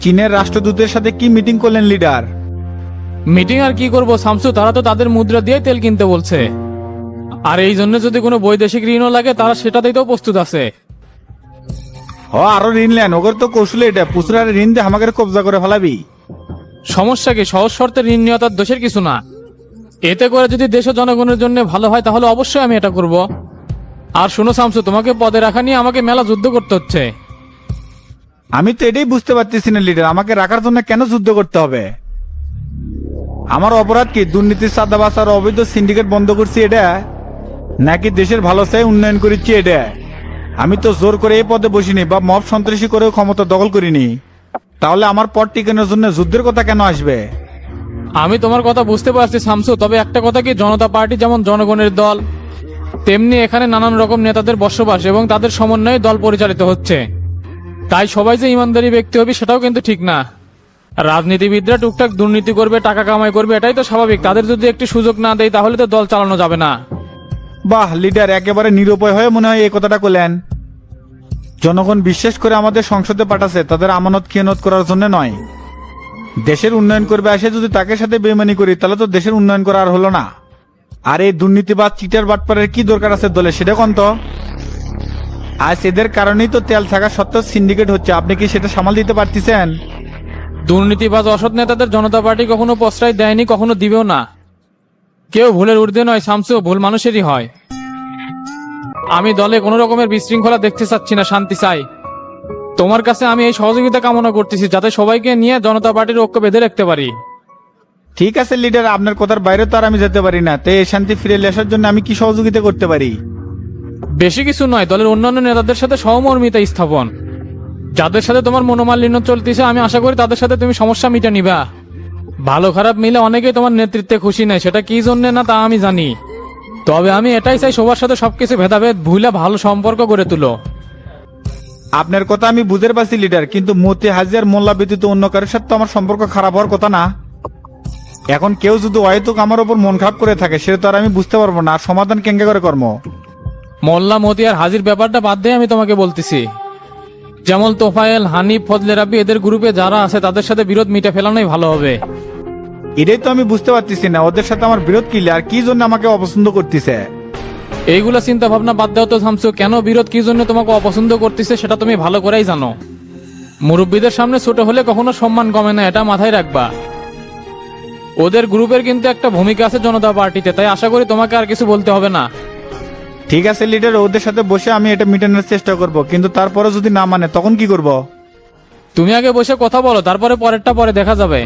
চীনের রাষ্ট্রদূতের সাথে কি মিটিং করলেন লিডার? মিটিং আর কি করব শামসু, তারা তো তাদের মুদ্রা দিয়ে তেল কিনতে বলছে। আর এই জন্য যদি কোনো বৈদেশিক ঋণও লাগে তারা সেটাতেই তো প্রস্তুত আছে। আরো ঋণ নেন, ওগর তো কৌশল এটা, পুচুরার ঋণ দিয়ে আমাকে কবজা করে ফেলাবি। সমস্যা কি? সহজ শর্তে ঋণ নেওয়া তার দোষের কিছু না। এতে করে যদি দেশ ও জনগণের জন্য ভালো হয় তাহলে অবশ্যই আমি এটা করব। আর শোনো শামসু, তোমাকে পদে রাখা নিয়ে আমাকে মেলা যুদ্ধ করতে হচ্ছে। আমি তো এটাই বুঝতে পারতেছি না লিডার, আমাকে রাখার জন্য কেন যুদ্ধ করতে হবে? আমার অপরাধ কি? দুর্নীতি, চাঁদাবাজ আর অবৈধ সিন্ডিকেট বন্ধ করছি এটা, নাকি দেশের ভালো চাই উন্নয়ন করেছি এটা? আমি তো জোর করে এই পদে বসিনি বা মব সন্ত্রাসী করেও ক্ষমতা দখল করিনি। তাহলে আমার পদ টিকানোর জন্য যুদ্ধের কথা কেন আসবে? আমি তোমার কথা বুঝতে পারছি শামসু, তবে একটা কথা কি, জনতা পার্টি যেমন জনগণের দল, তেমনি এখানে নানান রকম নেতাদের বসবাস এবং তাদের সমন্বয়ে দল পরিচালিত হচ্ছে। তাই সবাই যে ইমানদারি ব্যক্তি হবে সেটাও কিন্তু ঠিক না। রাজনীতিবিদরা টুকটাক দুর্নীতি করবে, টাকা কামাই করবে, এটাই তো স্বাভাবিক। তাদের যদি একটি সুযোগ না দেয় তাহলে তো দল চালানো যাবে না। বাহ লিডার, একেবারে নিরুপায় হয়ে মনে হয় এই কথাটা বললেন। জনগণ বিশ্বাস করে আমাদের সংসদে পাঠাচ্ছে তাদের আমানত খেয়ানত করার জন্য নয়, দেশের উন্নয়ন করবে। আসে যদি তাকে সাথে বেমানি করি তাহলে তো দেশের উন্নয়ন করা আর হলো না। আর এই দুর্নীতিবাদ চিটার বাটপারের কি দরকার আছে দলে, সেটা কোন তো? আজ এদের কারণেই তো তেল থাকা সত্ত্বেও সিন্ডিকেট হচ্ছে, আপনি কি সেটা সামাল দিতে পারতেছেন? দুর্নীতিবাজ অসৎ নেতাদের জনতা পার্টি কখনো প্রশ্রয় দেয়নি, কখনো দিবেও না। কেউ ভুলের ঊর্ধ্বে নয় শামসু, ভুল মানুষেরই হয়। আমি দলে কোনো রকমের বিশৃঙ্খলা দেখতে চাচ্ছি না, শান্তি চাই। তোমার কাছে আমি এই সহযোগিতা কামনা করতেছি যাতে সবাইকে নিয়ে জনতা পার্টির ঐক্য বেঁধে রাখতে পারি। ঠিক আছে লিডার, আপনার কথার বাইরে তো আর আমি যেতে পারি না, তাই এই শান্তি ফিরে আসার জন্য আমি কি সহযোগিতা করতে পারি? বেশি কিছু নয়, দলের অন্যান্য নেতাদের সাথে সহমর্মিতা স্থাপন। যাদের সাথে তোমার মনোমালিন্য চলতেছে আমি আশা করি তাদের সাথে তুমি সমস্যা মিটে নিবা। ভালো খারাপ মিলে অনেকেই তোমার নেতৃত্বে খুশি নেই, সেটা কি জন্য না তা আমি জানি। তবে আমি এটাই চাই সবার সাথে সবকিছু ভেদাভেদ ভুলে ভালো সম্পর্ক গড়ে তুলো। আপনার কথা আমি বুঝতে পারছি লিডার, কিন্তু মতি হাজির মোল্লা ব্যতীত অন্য কারোর সাথে তো আমার সম্পর্ক খারাপ হওয়ার কথা না। এখন কেউ যদি অহেতুক আমার ওপর মন খারাপ করে থাকে সেটা তো আর আমি বুঝতে পারবো না, আর সমাধান কেঙ্গে করে কর্ম। মোল্লা মতি আর হাজির ব্যাপারটা বাদ দিয়ে আমি তোমাকে বলতেছি, যেমন তোফায়েল, হানিফ, ফজলে রাব্বি এদের গ্রুপে যারা আছে তাদের সাথে বিরোধ মিটে ফেলানোই ভালো হবে। এটাই তো আমি বুঝতে পারতেছি না, ওদের সাথে আমার বিরোধ কি আর কি জন্য আমাকে অপছন্দ করতেছে? এইগুলা চিন্তা ভাবনা বাদ দাও তো শামসু, কেন বিরোধ কি জন্য তোমাকে অপছন্দ করতেছে সেটা তুমি ভালো করেই জানো। মুরব্বীদের সামনে ছোট হলে কখনো সম্মান কমে না, এটা মাথায় রাখবা। ওদের গ্রুপের কিন্তু একটা ভূমিকা আছে জনতা পার্টিতে, তাই আশা করি তোমাকে আর কিছু বলতে হবে না। ঠিক আছে লিডার, ওদের সাথে বসে আমি এটা মিটানোর চেষ্টা করব, কিন্তু তারপরে যদি না মানে তখন কি করব? তুমি আগে বসে কথা বলো, তারপরে পরেরটা পরে দেখা যাবে।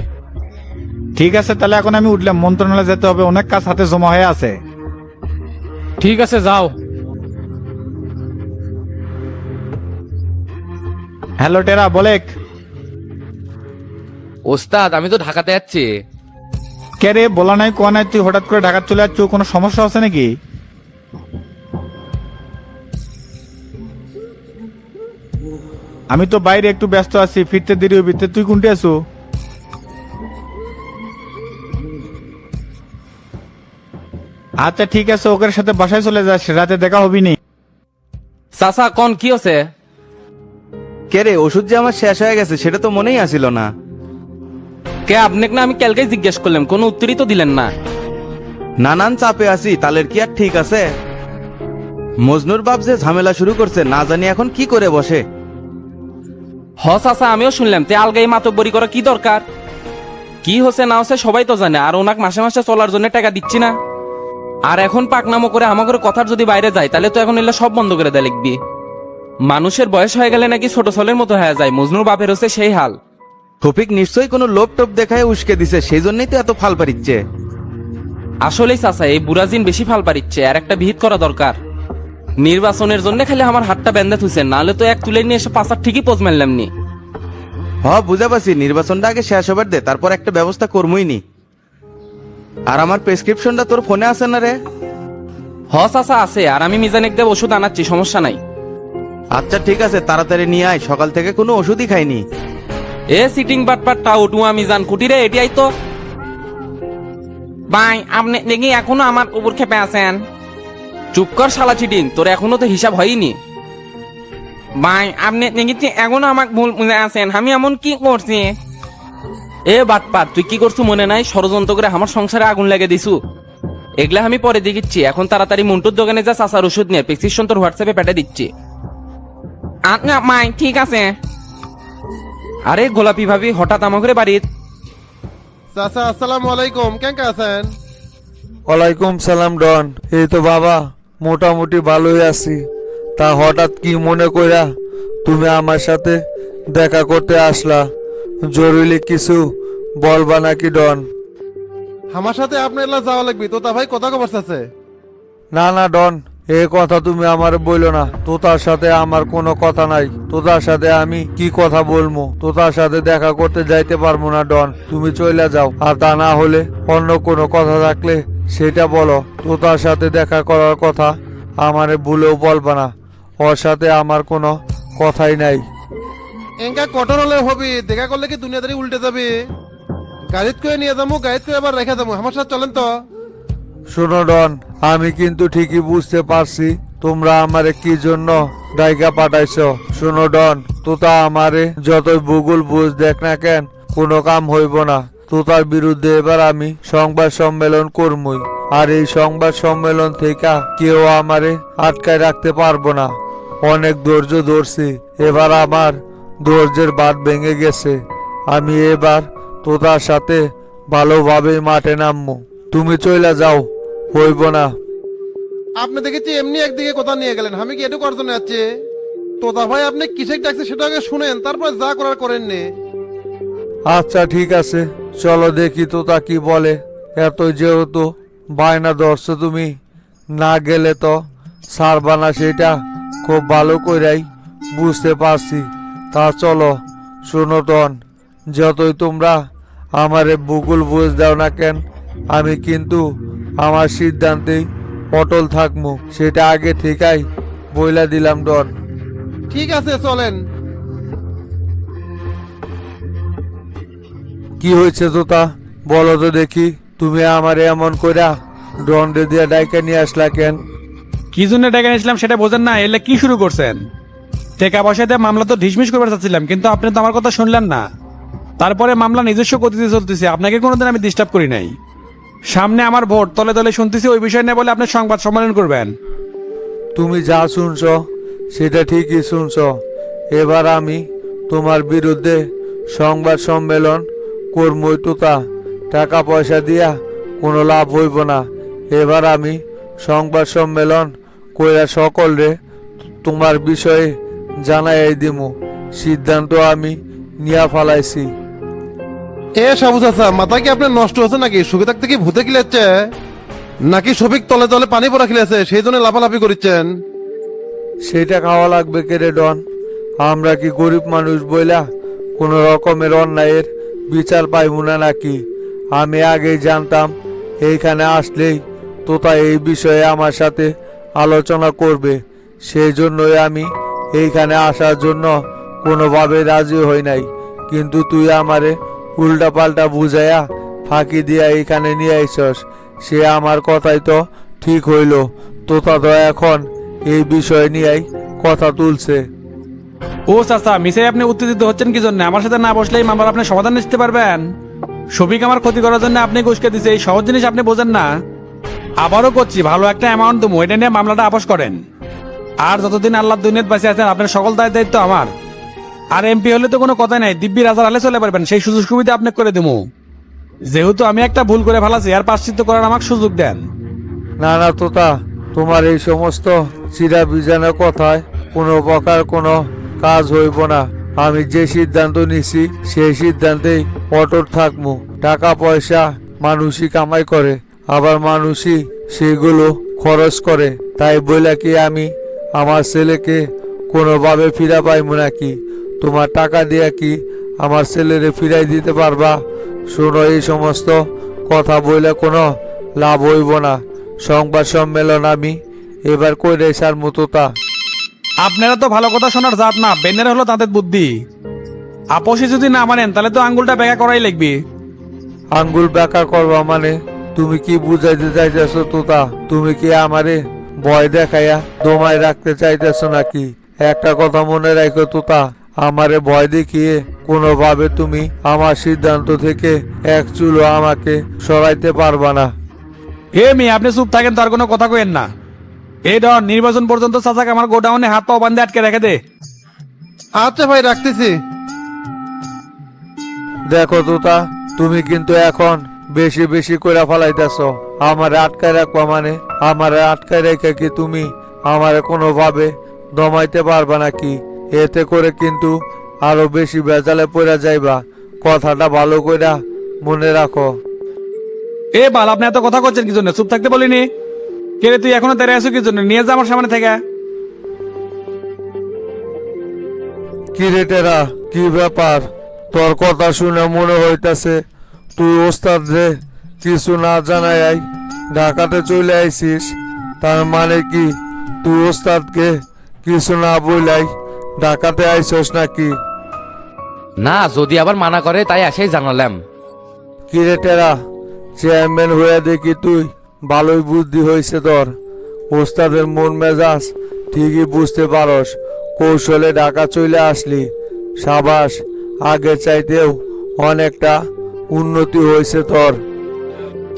ঠিক আছে, তাহলে এখন আমি উঠলাম, মন্ত্রণালয়ে যেতে হবে, অনেক কাজ হাতে জমা হয়ে আছে। ঠিক আছে, যাও। হ্যালো টেরা, বলেক। ওস্তাদ আমি তো ঢাকাতে যাচ্ছি। কে রে, বলা নাই কোয়া নাই, তুই হঠাৎ করে ঢাকা চলে যাচ্ছ, কোনো সমস্যা আছে নাকি? আমি তো বাইরে একটু ব্যস্ত আছি, ফিরতে দেরি হবি, তুই কোনটি আছো? আচ্ছা ঠিক আছে, ওদের সাথে বাসায় চলে যাস, রাতে দেখা হবি নি। চাচা কোন কি হচ্ছে? কে রে, ওষুধ যে আমার শেষ হয়ে গেছে সেটা তো মনেই আসিল না। কে আপনাকে না আমি কালকেই জিজ্ঞেস করলাম, কোনো উত্তরই তো দিলেন না। নানান চাপে আছি, তালের কি আর ঠিক আছে? মজনুর বাপ যে ঝামেলা শুরু করছে না জানি এখন কি করে বসে। চাচা আমিও শুনলাম, তে আলগাই মাতব্বরি করা কি দরকার? কি হচ্ছে না হচ্ছে সবাই তো জানে, আর ওনাকে মাসে মাসে চলার জন্য টাকা দিচ্ছি না। আর এখন পাকনামো করে আমাকে কথার যদি বাইরে যায় তাহলে তো এখন এগুলো সব বন্ধ করে দেয় লিখবি। মানুষের বয়স হয়ে গেলে নাকি ছোট ছেলের মতো হয়ে যায়, মজনুর বাপের হচ্ছে সেই হাল। ফফিক নিশ্চয়ই কোনো লোভ টোপ দেখায় উস্কে দিছে, সেই জন্যই তো এত ফাল পারিচ্ছে। আসলেই চাচা এই বুড়াজিন বেশি ফাল পারিচ্ছে, আর একটা ভিত করা দরকার। নির্বাচনের জন্য খালি আমার হাতটা বেঁধে থুইছে, নাহলে তো এক তুলে নিয়ে এসে পাঁচার ঠিকই পোজ মারলাম নি। বুঝা পাচ্ছি, নির্বাচনটা আগে শেষ হবার দে, তারপর একটা ব্যবস্থা করমই নি। আর আমার প্রেসক্রিপশনটা তোর ফোনে আছে না রে? চাচা আছে, আর আমি মিজানিক দেব ওষুধ আনাচ্ছি, সমস্যা নাই। আচ্ছা ঠিক আছে, তাড়াতাড়ি নিয়ে আয়, সকাল থেকে কোনো ওষুধই খাইনি। এ সিটিং বাটপাট টাউ টুয়া মিজান কুটিরে এটিআই তো। ভাই আপনি দেখি এখনো আমার উপর খেপে আছেন। চুপ কর শালা চিটিং, তোর এখনো তো হিসাব হয়নি। ভাই আপনি দেখেছি এখনো আমাকে ভুল বুঝে আছেন, আমি এমন কি করছি? এ বাটপাত, তুই কি করছু মনে নাই? ষড়যন্ত্র করে আমার সংসারে আগুন লাগিয়ে দিছু। এগুলা আমি পরে দেখিচ্ছি, এখন তাড়াতাড়ি মন্টুর দোকানে যা চাচার ওষুধ নিয়ে প্রেসক্রিপশন তোর হোয়াটসঅ্যাপে পাঠিয়ে দিচ্ছি। আচ্ছা মাই ঠিক আছে। আরে গোলাপি ভাবি হঠাৎ আমাকে বাড়ির চাচা আসসালামু আলাইকুম, কেমন আছেন? ওয়ালাইকুম সালাম ডন। এই তো বাবা মোটামুটি ভালোই আছি। তা হঠাৎ কি মনে কইরা তুমি আমার সাথে দেখা করতে আসলা? জরুরি কিছু বলবা নাকি ডন? আমার সাথে আপনার এলা যাওয়া লাগবে, তো তা ভাই কথা খবর আছে? না না ডন, এ কথা তুমি আমার বইলো না। তোতার সাথে আমার কোনো কথা নাই। তোতার সাথে আমি কি কথা বলবো? তোতার সাথে দেখা করতে যাইতে পারবো না ডন, তুমি চলে যাও। আর তা না হলে অন্য কোনো কথা থাকলে সেটা বলো। তোতার সাথে দেখা করার কথা আমারে ভুলেও বলবা না। ওর সাথে আমার কোনো কথাই নাই। এঙ্কা কঠোর হলে হবে, দেখা করলে কি দুনিয়াদারি উল্টে যাবে। গাড়িত করে নিয়ে যাবো, গাড়িত করে আবার রেখে যাবো। আমার সাথে চলেন তো। শোনো ডন, আমি কিন্তু ঠিকই বুঝতে পারছি তোমরা আমারে কি জন্য ডাইকা পাঠাইছো। শোনো ডন, তোতা আমারে যতই ভূগোল বুঝ দেখ না কেন, কোনো কাম হইব না। তোতার বিরুদ্ধে এবার আমি সংবাদ সম্মেলন করমুই। আর এই সংবাদ সম্মেলন থেকে কেউ আমারে আটকায় রাখতে পারবো না। অনেক ধৈর্য ধরছি, এবার আমার ধৈর্যের বাঁধ ভেঙে গেছে। আমি এবার তোতার সাথে ভালোভাবে মাঠে নামবো। তুমি চলে যাও, হইব না। আপনি দেখেছি এমনি একদিকে কথা নিয়ে গেলেন, আমি কি এটুকু অর্জন আছে? তোতা ভাই আপনি কিসের ডাকছে সেটা আগে শুনেন, তারপর যা করার করেন নে। আচ্ছা ঠিক আছে, চলো দেখি তোতা কি বলে। এত যেহেতু বায়না ধরছো তুমি, না গেলে তো ছাড়বা না, সেটা খুব ভালো কইরাই বুঝতে পারছি। তা চলো। শোনো টন, যতই তোমরা আমারে ভূগোল বুঝ দাও না কেন, আমি কিন্তু আমার সিদ্ধান্তেই অটল থাকবো। সেটা আগে থেকেই বইলা দিলাম ডন। ঠিক আছে চলেন। কি হয়েছে তোতা, বলো তো দেখি। তুমি আমারে এমন কইরা ডন্ডে দিয়া ডাইকা নিয়ে আসলা কেন? কি জন্য ডেকে নিয়েছিলাম সেটা বোঝেন না? এলে কি শুরু করছেন? টাকা পয়সা দিয়ে মামলা তো ঢিসমিস করবার চাচ্ছিলাম, কিন্তু আপনি তো আমার কথা শুনলেন না। তারপরে মামলা নিজস্ব গতিতে চলতেছে, আপনাকে কোনোদিন আমি ডিস্টার্ব করি নাই। সামনে আমার ভোট, তলে তলে শুনতেছি ওই বিষয় নিয়ে বলে আপনি সংবাদ সম্মেলন করবেন। তুমি যা শুনছ সেটা ঠিকই শুনছ। এবার আমি তোমার বিরুদ্ধে সংবাদ সম্মেলন করবই তোতা। টাকা পয়সা দিয়া কোনো লাভ হইব না। এবার আমি সংবাদ সম্মেলন কইরা সকলরে তোমার বিষয়ে জানাই দিমু। সিদ্ধান্ত আমি নিয়া ফালাইছি। এ সাবু চাচা, মাথা কি আপনার নষ্ট হচ্ছে নাকি? সুখে থাকতে কি ভূতে খিলাচ্ছে, নাকি সবিক তলে তলে পানি পড়া খিলেছে সেই জন্য লাফালাফি করিচ্ছেন? সেটা খাওয়া লাগবে কেরে ডন? আমরা কি গরিব মানুষ বইলা কোনো রকমের অন্যায়ের বিচার পাইব না নাকি? আমি আগেই জানতাম এইখানে আসলেই তোতা এই বিষয়ে আমার সাথে আলোচনা করবে। সেই জন্যই আমি এইখানে আসার জন্য কোনোভাবে রাজি হই নাই। কিন্তু তুই আমারে উল্টা পাল্টা বুঝাইয়া ফাঁকি দিয়া এইখানে নিয়ে আইসস। সে আমার কথাই তো ঠিক হইল। তোতা তো এখন এই বিষয় নিয়েই কথা তুলছে। ও চাচা, মিসে আপনি উত্তেজিত হচ্ছেন কি জন্য? আমার সাথে না বসলেই মামলার আপনি সমাধান নিতে পারবেন। শফিক আমার ক্ষতি করার জন্য আপনি ঘুষকে দিছে, এই সহজ জিনিস আপনি বোঝেন না। আবারও করছি, ভালো একটা অ্যামাউন্ট দেবো, এটা নিয়ে মামলাটা আপোষ করেন। আর যতদিন আল্লাহ দুনিয়াত বাঁচে আছেন আপনার সকল দায়িত্ব আমার। আর এমপি হলে তো কোনো কথা নাই, দিব্যি রাজার আলে চলে পারবেন, সেই সুযোগ সুবিধা আপনাকে করে দেবো। যেহেতু আমি একটা ভুল করে ফেলাছি, আর প্রাশ্চিত্য করার আমাকে সুযোগ দেন। না না তোতা, তোমার এই সমস্ত চিরা বিজানের কথায় কোনো প্রকার কোনো কাজ হইব না। আমি যে সিদ্ধান্ত নিছি সেই সিদ্ধান্তেই অটল থাকবো। টাকা পয়সা মানুষই কামাই করে, আবার মানুষই সেগুলো খরচ করে। তাই বইলা কি আমি আমার ছেলেকে কোনোভাবে ফিরা পাইব নাকি? তোমার টাকা দিয়া কি আমার ছেলেরে ফিরাই দিতে পারবা? শোনো, এই সমস্ত কথা বইলে কোনো লাভ হইব না। সংবাদ সম্মেলন আমি এবার কইরে সার মতোতা। আপনারা তো ভালো কথা শোনার জাত না, বেনের হলো তাদের বুদ্ধি। আপোষে যদি না মানেন তাহলে তো আঙ্গুলটা বেঁকা করাই লাগবে। আঙ্গুল বেকা করবা মানে? তুমি কি বুঝাইতে চাইতেছো তোতা? তুমি কি আমারে ভয় দেখাইয়া দমায় রাখতে চাইতেছো নাকি? একটা কথা মনে রাখো তোতা, আমারে ভয় দেখিয়ে কোনোভাবে তুমি আমার সিদ্ধান্ত থেকে এক চুলো আমাকে সরাইতে পারবা না। এ মেয়ে আপনি চুপ থাকেন, তার কোনো কথা কইেন না। এই ধর নির্বাচন পর্যন্ত চাচাকে আমার গোডাউনে হাত পাও বান্ধে আটকে রেখে দে। আচ্ছা ভাই, রাখতেছি। দেখো তোতা, তুমি কিন্তু এখন বেশি বেশি করে ফেলাইতেছ। আমারে আটকায় রাখবা মানে আমারে আটকায় রেখে কি তুমি আমারে কোনোভাবে দমাইতে পারবা নাকি? এতে করে কিন্তু আরো বেশি বেজালে পড়া যাইবা। কথাটা ভালো কইরা মনে রাখো। এ বাল, আপনি এত কথা করছেন কি জন্য? চুপ থাকতে বলিনি? কে রে, তুই এখনো দাঁড়িয়ে আছো কি জন্য? নিয়ে যা আমার সামনে থেকে। কি রে টেরা, কি ব্যাপার? তোর কথা শুনে মনে হইতাছে তুই ওস্তাদ রে কিছু না জানাই ঢাকাতে চলে আইছিস। তার মানে কি তুই ওস্তাদকে কিছু না বইলাই ঢাকাতে আইছস নাকি? না, যদি আবার মানা করে তাই এসেই জানালাম। কি রে টেরা, চেয়ারম্যান হয়ে দেখি তুই ভালোই বুদ্ধি হয়েছে তোর। ওস্তাদের মন মেজাজ ঠিকই বুঝতে পারস, কৌশলে ঢাকা চলে আসলি। সাবাস, আগে চাইতেও অনেকটা উন্নতি হয়েছে তোর।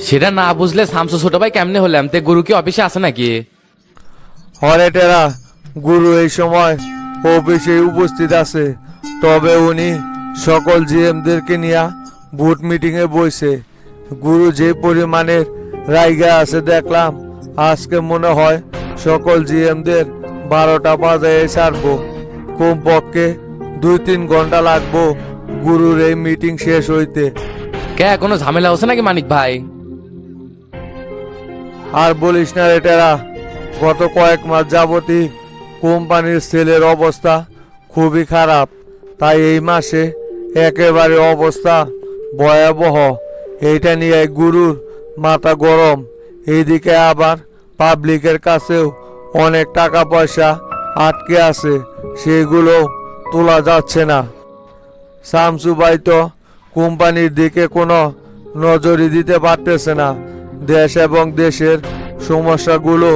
সেটা না বুঝলে শামসু ছোট ভাই কেমনে হলাম? তে গুরু কি অফিসে আছে নাকি? হরে টেরা, গুরু এই সময় অফিসে উপস্থিত আছে, তবে উনি সকল জিএমদেরকে নিয়ে বুট মিটিংয়ে বইছে। গুরু যে পরিমাণের রাইগা আছে দেখলাম, আজকে মনে হয় সকল জিএমদের 12টা বাজায় ছাড়বো। কমপক্ষে 2-3 ঘন্টা লাগবো গুরুর এই মিটিং শেষ হইতে। কে, কোনো ঝামেলা হচ্ছে নাকি মানিক ভাই? আর বলিস না রে টেরা, গত কয়েক মাস যাবতই কোম্পানির সেলের অবস্থা খুবই খারাপ। তাই এই মাসে একেবারে অবস্থা ভয়াবহ। এইটা নিয়ে গুরুর মাথা গরম। এইদিকে আবার পাবলিকের কাছেও অনেক টাকা পয়সা আটকে আছে, সেগুলো তোলা যাচ্ছে না। শামসু ভাই তো কোম্পানির দিকে কোনো নজরই দিতে পারতেছে না। দেশ এবং দেশের সমস্যাগুলো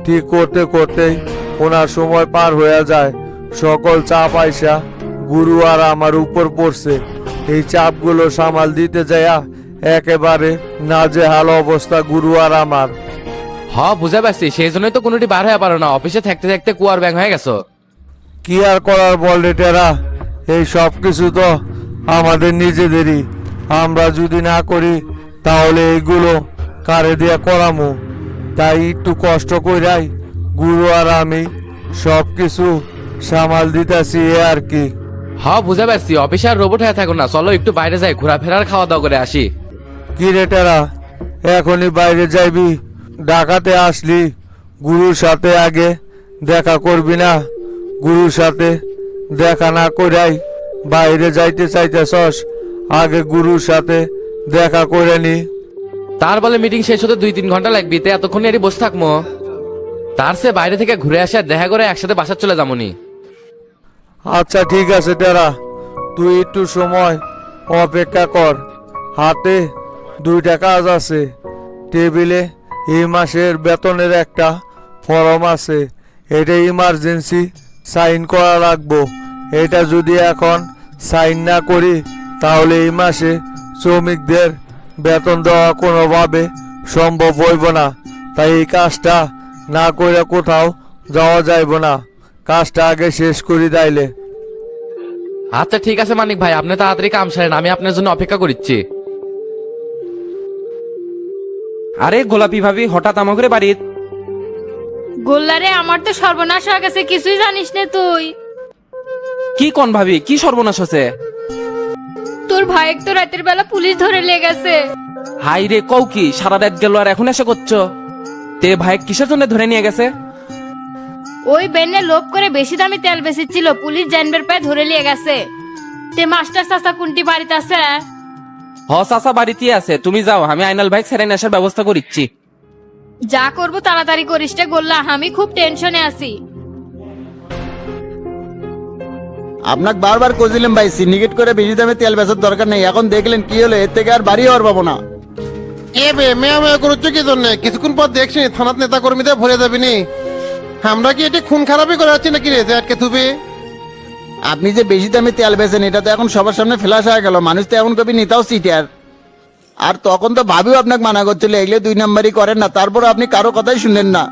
ঠিক করতে করতেই ওনার সময় পার হয়ে যায়। সকল চাপ আইসা গুরু আর আমার উপর পড়ছে। এই চাপগুলো সামাল দিতে যায়া একেবারে নাজেহাল অবস্থা গুরু আর আমার। বুঝে পারছি, সেই জন্যই তো কোনোটি বার হয়ে পারো না। অফিসে থাকতে থাকতে কুয়ার ব্যাং হয়ে গেছো। কি আর করার বল রে টেরা, এই সব কিছু তো আমাদের নিজেদেরই। আমরা যদি না করি তাহলে এইগুলো কারে দিয়া করামু। তাই একটু কষ্ট কইরাই গুরু আর আমি সব কিছু সামাল দিতেছি, এ আর কি। বুঝে পারছি, অফিসে আর রোবট হয়ে থাকো না। চলো একটু বাইরে যাই, ঘোরাফেরার খাওয়া দাওয়া করে আসি। কি রে টেরা, এখনই বাইরে যাইবি? ঢাকাতে আসলি গুরুর সাথে আগে দেখা করবি না? গুরুর সাথে দেখা না করাই বাইরে যাইতে চাইতেছস? আগে গুরুর সাথে দেখা করে নি। তার বলে মিটিং শেষ হতে 2-3 ঘন্টা লাগবে, তে এতক্ষণ এরই বসে থাকবো। তার সে বাইরে থেকে ঘুরে আসে আর দেখা করে একসাথে বাসার চলে যাবনি। আচ্ছা ঠিক আছে টেরা, তুই একটু সময় অপেক্ষা কর। হাতে 2টা কাজ আছে। টেবিলে এই মাসের বেতনের একটা ফর্ম আছে, এটা ইমার্জেন্সি সাইন করা লাগবো। এটা যদি এখন সাইন না করি তাহলে এই মাসে শ্রমিকদের বেতন দেওয়া কোনোভাবে সম্ভব হইব না। তাই এই কাজটা না করে কোথাও যাওয়া যাইব না। কাজটা আগে শেষ করি তাইলে। আচ্ছা ঠিক আছে মানিক ভাই, আপনি তাড়াতাড়ি কাম সারেন, আমি আপনার জন্য অপেক্ষা করছি। আরে গোলাপি ভাবি, হঠাৎ আমাকে বাড়ির? গোল্লারে, আমার তো সর্বনাশ হয়ে গেছে, কিছুই জানিস না তুই। কি কোন ভাবি, কি সর্বনাশ হচ্ছে? তোর ভাই তো রাতের বেলা পুলিশ ধরে লেগেছে। হাই রে, কও কি? সারা রাত গেল আর এখন এসে করছো? তে ভাই কিসের জন্য ধরে নিয়ে গেছে? ওই বেনে লোভ করে বেশি দামি তেল বেচেছিল, পুলিশ জানবার পায়ে ধরে নিয়ে গেছে। তে মাস্টার চাচা কোনটি বাড়িতে আছে? চাচা বাড়িতে আছে, তুমি যাও, আমি আইনাল ভাই ছেড়ে আসার ব্যবস্থা করিচ্ছি। যা করবো তাড়াতাড়ি করিস রে গোল্লা, আমি খুব টেনশনে আছি। আপনাকে বারবার কইছিলাম ভাই, সিন্ডিকেট করে বেশি দামে তেল বেচার দরকার নেই। এখন দেখলেন কি হলো, এর থেকে আর বাড়ি হওয়ার পাবো না। এ বে মেয়া মেয়া করছো কি জন্য? কিছুক্ষণ পর দেখছি থানাত নেতা কর্মীদের ভরে যাবি নি। আমরা কি এটি খুন খারাপই করে যাচ্ছি নাকি রে যে আটকে থুবে? আপনি যে বেশি দামে তেল বেচেন এটা তো এখন সবার সামনে ফ্ল্যাশ হয়ে গেল, মানুষ তো এখন কবি নেতাও সিটার। আর তখন তো ভাবিও আপনাকে মানা করছিল এগুলো 2 নম্বরই করেন না, তারপর আপনি কারো কথাই শুনলেন না।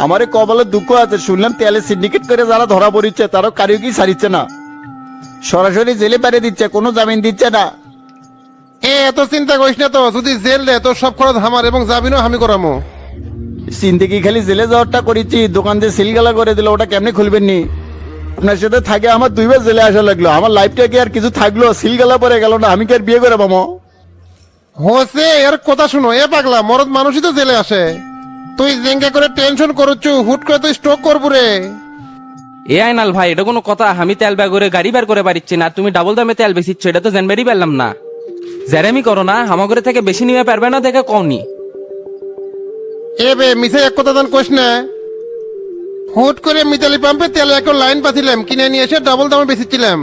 আমারে কপালে দুঃখ আছে, শুনলাম তেলে সিন্ডিকেট করে যারা ধরা পড়িচ্ছে তারও কারিও কি সারিচ্ছে না, সরাসরি জেলে পাঠিয়ে দিচ্ছে, কোনো জামিন দিচ্ছে না। এত চিন্তা করিস না তো, যদি জেল দেয় তোর সব খরচ আমার এবং জামিনও আমি করামো। সিন্দিকি খালি জেলে যাওয়ারটা করেছি, দোকান দিয়ে সিলগালা করে দিল, ওটা কেমনে খুলবেন নি? আপনার সাথে থাকে আমার 2 বার জেলে আসা লাগলো, আমার লাইফটা কি আর কিছু থাকলো? সিলগালা পরে গেল না, আমি কি আর বিয়ে করে পাবো? হোসে এর কথা শুনো, এ পাগলা মরদ মানুষই তো জেলে আসে। তুই জেঙ্গা করে টেনশন করছু, হুট করে তুই স্ট্রোক করবো রে। এ আইনাল ভাই, এটা কোনো কথা? আমি তেল ব্যাগ করে গাড়ি বের করে পারিচ্ছি না, তুমি ডাবল দামে তেল বেচিচ্ছ, এটা তো জানবারই পারলাম না। জেরেমি করো না, হামাগরে থেকে বেশি নিয়ে পারবে না দেখে কওনি। এ বে মিছে এক কথা দান কোশ না। হুট করে মিতালি পাম্পে তেল একটা লাইন পাঠিলাম, কিনে নিয়ে এসে ডাবল দামে বেচেছিলাম।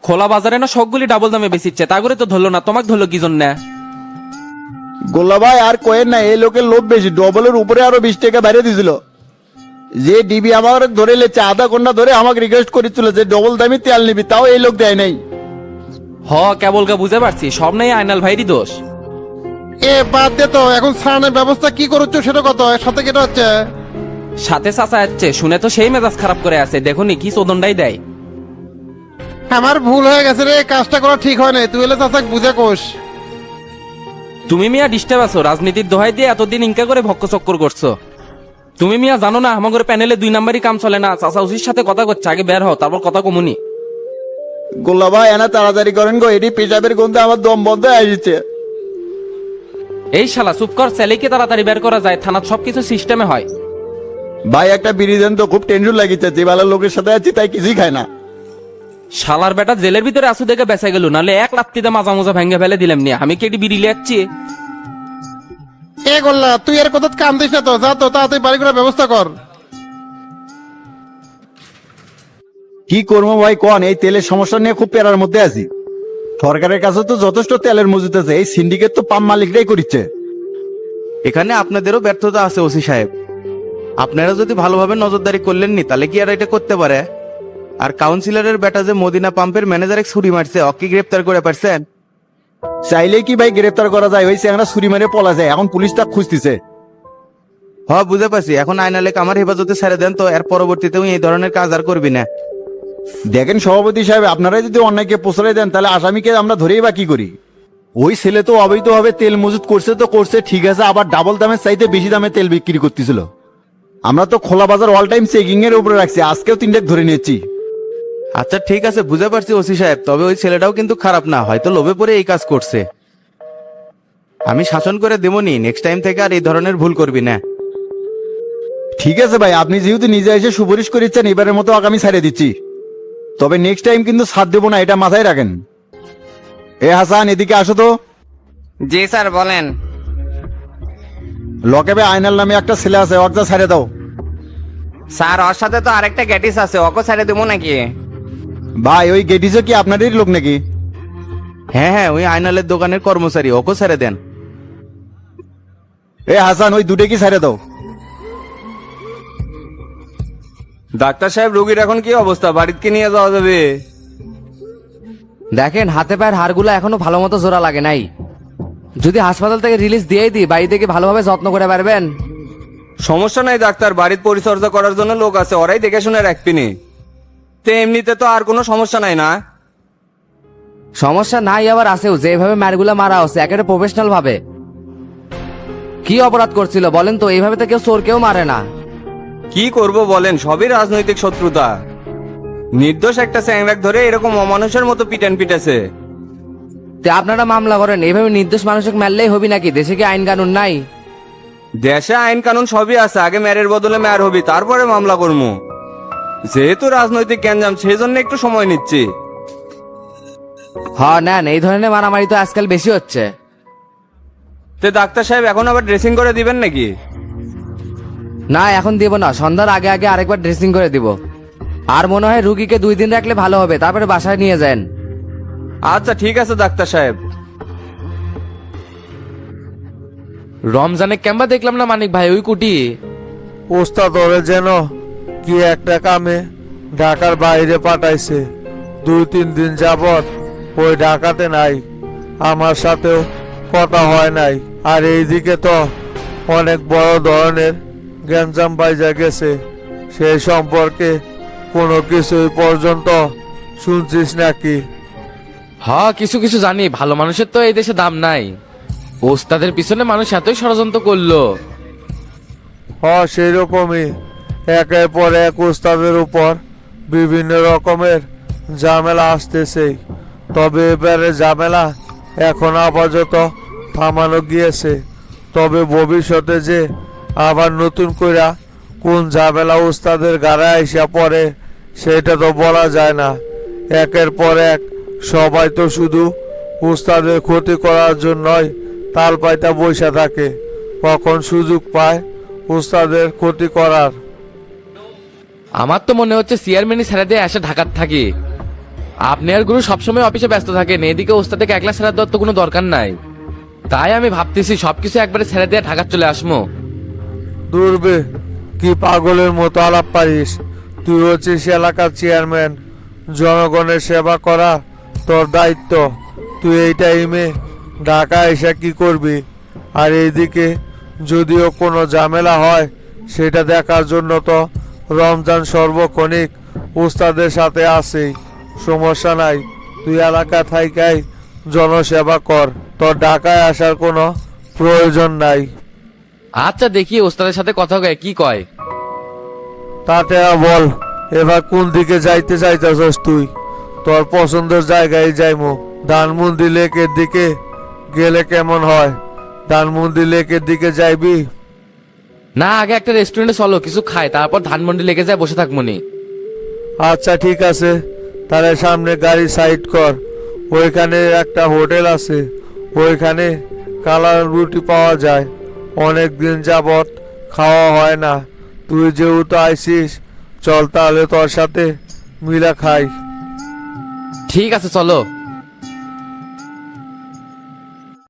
খোলা বাজারে না সবগুলি ডাবল দামে বেচিচ্ছে, তা করে তো ধরলো না, তোমাকে ধরলো কি জন্য? গোল্লা ভাই আর কোয়েন না, এই লোকের লোভ বেশি, ডবলের উপরে আরো 20 টাকা বাইরে দিছিল। যে ডিবি আমার ধরে লেছে, আধা ঘন্টা ধরে আমাকে রিকোয়েস্ট করেছিল যে ডবল দামি তেল নিবি, তাও এই লোক দেয় নাই। কেবলকে বুঝে পারছি, সব নেই আইনাল ভাইরই দোষ। এ বাদ দে তো, এখন সারানোর ব্যবস্থা কি করছো সেটা কত, এর সাথে কেটে হচ্ছে। সাথে চাচা যাচ্ছে শুনে তো সেই মেজাজ খারাপ করে আছে, দেখুনি কি চোদনটাই দেয়। আমার ভুল হয়ে গেছে রে, কাজটা করা ঠিক হয় নাই, তুই এলে চাচাক বুঝে কোষ। তুমি মিয়া ডিস্টার্ব আছো, রাজনীতির দোহাই দিয়ে এতদিন ইনকা করে ভক্ক চক্কর করছো। তুমি মিয়া জানো না আমাদের প্যানেলে 2 নাম্বারই কাম চলে না, চাচা উচির সাথে কথা করছে, আগে বের হও তারপর কথা কমুনি। গোল্লা ভাই এনা তাড়াতাড়ি করেন গো, এটি পেশাবের গন্ধে আমার দম বন্ধ হয়ে আসছে। এই শালা চুপ কর, ছেলেকে তাড়াতাড়ি বের করা যায়, থানার সবকিছু সিস্টেমে হয়। ভাই একটা বিড়ি দেন তো, খুব টেনশন লাগিছে, যে বেলা লোকের সাথে আছি তাই কিছুই খায় না। শালার বেটা জেলের ভিতরে আসু দেখে বেঁচে গেল, নাহলে 1 লাত্তিতে মাজা মোজা ভেঙে ফেলে দিলাম নিয়ে। আমি কি এটি বিড়ি লিয়াচ্ছি? এ গোল্লা তুই এর কথা কাম দিস না তো, যা তো তাড়াতাড়ি বাড়ি করার ব্যবস্থা কর। কি করবো ভাই কোন, এই তেলের সমস্যা নিয়ে খুব পেরার মধ্যে আছি। সরকারের কাছে তো যথেষ্ট তেলের মজুদ আছে, এই সিন্ডিকেট তো পাম্প মালিকরাই করিচ্ছে। এখানে আপনাদেরও ব্যর্থতা আছে ওসি সাহেব। আপনারা যদি ভালোভাবে নজরদারি করলেন নি তাহলে কি আর এটা করতে পারে? আর কাউন্সিলরের বেটা যে মদিনা পাম্পের ম্যানেজারে ছুরি মারছে, অকি গ্রেপ্তার করে পারছেন? চাইলে কি ভাই গ্রেফতার করা যায়? ওই চেংড়া ছুরি মেরে পলা যায়, এখন পুলিশ তা খুঁজতেছে। বুঝে পাচ্ছি, এখন আইনালেক আমার হেফাজতে ছেড়ে দেন তো, এর পরবর্তীতেও এই ধরনের কাজ আর করবি না। দেখেন সভাপতি সাহেব, আপনারাই যদি অন্যায়কে প্রশ্রয় দেন তাহলে আসামিকে আমরা ধরেই বা কি করি? ওই ছেলে তো অবৈধভাবে তেল মজুত করছে তো করছে ঠিক আছে, আবার ডাবল দামের চাইতে বেশি দামে তেল বিক্রি করতেছিল। আমরা তো খোলা বাজার অল টাইম চেকিং এর উপরে রাখছি, আজকেও 3 ধরে নিয়েছি। আচ্ছা ঠিক আছে, বুঝে পারছি ওসি সাহেব, তবে ওই ছেলেটাও কিন্তু খারাপ না, হয়তো লোভে পড়ে এই কাজ করছে। আমি শাসন করে দেবনি, নেক্সট টাইম থেকে আর এই ধরনের ভুল করবি না। ঠিক আছে ভাই, আপনি যেহেতু নিজে এসে সুপারিশ করেছেন, এবারের মতো আগামী ছাড়ে দিচ্ছি, তবে নেক্সট টাইম কিন্তু ছাড় দেবো না, এটা মাথায় রাখেন। এ হাসান এদিকে আসো তো। জি স্যার বলেন। লকেবে আয়নাল নামে একটা ছেলে আছে, ওকে ছাড়ে দাও। স্যার ওর সাথে তো আরেকটা গ্যাটিস আছে, ওকে ছেড়ে দেবো নাকি? ভাই ওই গেডিজে কি আপনাদেরই লোক নাকি? হ্যাঁ, ওই আইনালের দোকানের কর্মচারী, ওকে ছেড়ে দেন। এ হাসান ওই দুটো কি ছাড়ে দাও। ডাক্তার সাহেব, রোগীর এখন কি অবস্থা? বাড়িতে নিয়ে যাওয়া যাবে? দেখেন হাতে পায়ের হাড়গুলো এখনো ভালো মতো জোড়া লাগে নাই, যদি হাসপাতাল থেকে রিলিজ দিয়েই দিই বাড়ি থেকে ভালোভাবে যত্ন করে পারবেন। সমস্যা নাই ডাক্তার, বাড়িতে পরিচর্যা করার জন্য লোক আছে, ওরাই দেখে শুনে রাখবিনি। তো এমনিতে তো আর কোনো সমস্যা নাই না? সমস্যা নাই আবার আছেও, যেভাবে মারগুলো মারা হচ্ছে একেবারে প্রফেশনাল ভাবে। কি অপরাধ করছিল বলেন তো? এইভাবে তো কেউ চোর কেউ মারে না। কি করব বলেন, সবই রাজনৈতিক শত্রুতা। নির্দোষ একটা চ্যাংরাক ধরে এরকম অমানুষের মতো পিটান পিটেছে। তে আপনারা মামলা করেন, এইভাবে নির্দোষ মানুষকে মারলেই হবি নাকি? দেশে কি আইন কানুন নাই? দেশে আইন কানুন সবই আছে, আগে ম্যারের বদলে ম্যার হবি, তারপরে মামলা করবো। যেহেতু রাজনৈতিক গ্যাঞ্জাম সেই জন্য একটু সময় নিচ্ছি। হ্যাঁ নেন, এই ধরনের মারামারি তো আজকাল বেশি হচ্ছে। তে ডাক্তার সাহেব এখন আবার ড্রেসিং করে দিবেন নাকি? না এখন দিব না, সন্ধ্যার আগে আগে আরেকবার ড্রেসিং করে দিব। আর মনে হয় রুগীকে 2 দিন রাখলে ভালো হবে, তারপরে বাসায় নিয়ে যান। আচ্ছা ঠিক আছে ডাক্তার সাহেব। রমজানে কেমবা দেখলাম না মানিক ভাই ওই কুটি? ওস্তাদ ওরে যেন কি একটা কামে ঢাকার বাইরে পাঠাইছে। 2-3 দিন যাবত ওই ঢাকাতে নাই, আমার সাথেও কথা হয় নাই। আর এইদিকে তো অনেক বড় ধরনের গ্যাঞ্জাম বাইজা গেছে, সেই সম্পর্কে কোনো কিছুই পর্যন্ত শুনছিস নাকি? কিছু কিছু জানি, ভালো মানুষের তো এই দেশে দাম নাই। ওস্তাদের পিছনে মানুষ এতই ষড়যন্ত্র করলো। সেই রকমই একের পর এক ওস্তাদের উপর বিভিন্ন রকমের ঝামেলা আসতেছে। তবে এবারে ঝামেলা এখন আপাতত থামানো গিয়েছে, তবে ভবিষ্যতে যে আবার নতুন কইরা কোন ঝামেলা ওস্তাদের গাড়ে আইসা পড়ে সেটা তো বলা যায় না। একের পর এক সবাই তো শুধু ওস্তাদের ক্ষতি করার জন্যই তাল পাইতা বইসা থাকে, কখন সুযোগ পায় ওস্তাদের ক্ষতি করার। আমার তো মনে হচ্ছে চেয়ারম্যানই ছেড়ে দিয়ে এসে ঢাকার থাকি। আপনি আর গুরু সবসময় অফিসে ব্যস্ত থাকেন, এদিকে ওস্তাদকে একলা ছেড়ে দেওয়ার তো কোনো দরকার নাই। তাই আমি ভাবতেছি সবকিছু একবারে ছেড়ে দিয়ে ঢাকা চলে আসবো। দূরবে কি পাগলের মতো আলাপ পারিস? তুই হচ্ছিস এলাকার চেয়ারম্যান, জনগণের সেবা করা তোর দায়িত্ব। তুই এই টাইমে ঢাকা এসে কি করবি? আর এইদিকে যদিও কোনো ঝামেলা হয় সেটা দেখার জন্য তো রমজান সর্বক্ষণিক উস্তাদের সাথে আছেই। সমস্যা নাই, তুই এলাকা থাইকাই জনসেবা কর, তোর ঢাকায় আসার কোনো প্রয়োজন নাই। আচ্ছা দেখি ওস্তাদের সাথে কথা কয় কি কয়। তাতে বল এবার কোন দিকে যাইতে চাইতেছস তুই? তোর পছন্দের জায়গায় যাইমু। ধানমন্ডি লেকের দিকে গেলে কেমন হয়? ধানমন্ডি লেকের দিকে যাইবি? না, আগে একটা রেস্টুরেন্টে চলো, কিছু খাই, তারপর ধানমন্ডি লেগে যায় বসে থাকবনি। আচ্ছা ঠিক আছে, তাহলে সামনে গাড়ি সাইড কর। ওইখানে একটা হোটেল আছে, ওইখানে কালার রুটি পাওয়া যায়। অনেক দিন যাবত খাওয়া হয় না। তুই যেহেতু আইসিস, চল তাহলে তোর সাথে মিলা খাই। ঠিক আছে চলো।